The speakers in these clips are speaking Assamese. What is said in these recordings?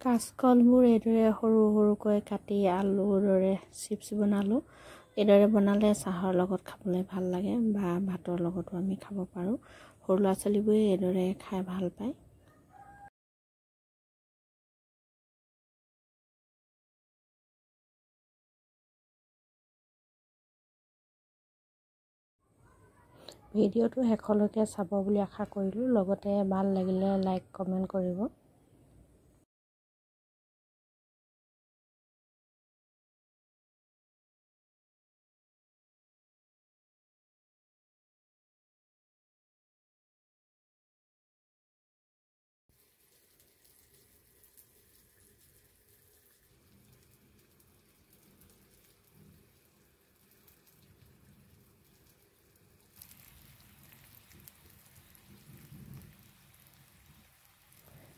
কাচকলবোৰ এইদৰে সৰু সৰুকৈ কাটি আলুৰ দৰে চিপছ বনালোঁ। এইদৰে বনালে চাহৰ লগত খাবলৈ ভাল লাগে বা ভাতৰ লগতো আমি খাব পাৰোঁ। সৰু ল'ৰা ছোৱালীবোৰে এইদৰে খাই ভাল পায়। ভিডিঅ'টো শেষলৈকে চাব বুলি আশা কৰিলোঁ। লগতে ভাল লাগিলে লাইক কমেণ্ট কৰিব।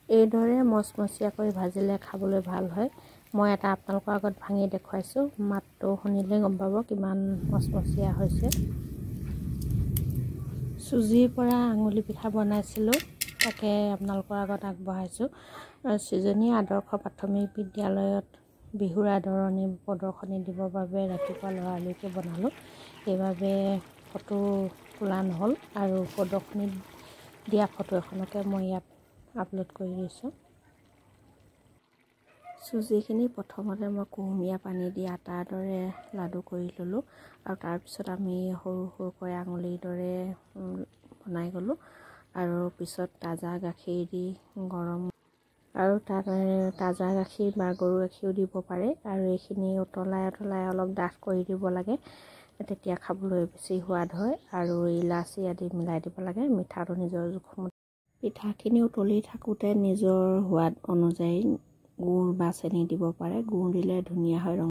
এইদৰে মচমচীয়াকৈ ভাজিলে খাবলৈ ভাল হয়। মই এটা আপোনালোকৰ আগত ভাঙি দেখুৱাইছোঁ। মাতটো শুনিলে গম পাব কিমান মচমচীয়া হৈছে। চুজিৰ পৰা আঙুলি পিঠা বনাইছিলোঁ, তাকে আপোনালোকৰ আগত আগবঢ়াইছোঁ। সৃজনী আদৰ্শ প্ৰাথমিক বিদ্যালয়ত বিহুৰ আদৰণি প্ৰদৰ্শনী দিবৰ বাবে ৰাতিপুৱা লৰালৰিকৈ বনালোঁ। সেইবাবে ফটো তোলা নহ'ল আৰু প্ৰদৰ্শনীত দিয়া ফটো এখনকে মই ইয়াত আপলোড কৰি দিছোঁ। চুজিখিনি প্ৰথমতে মই কুহুমীয়া পানী দি আটাৰ দৰে লাডু কৰি ল'লোঁ আৰু তাৰপিছত আমি সৰু সৰুকৈ আঙুলিৰ দৰে বনাই গ'লোঁ আৰু পিছত তাজা গাখীৰ দি গৰম আৰু তাত তাজা গাখীৰ বা গৰু গাখীৰো দিব পাৰে আৰু এইখিনি উতলাই অলপ ডাঠ কৰি দিব লাগে। তেতিয়া খাবলৈ বেছি সোৱাদ হয় আৰু ইলাচি আদি মিলাই দিব লাগে। মিঠাটো নিজৰ জোখমতে। পিঠাখিনি উতলি থাকোঁতে নিজৰ সোৱাদ অনুযায়ী গুড় বা চেনি দিব পাৰে। গুড় দিলে ধুনীয়া হয় ৰং।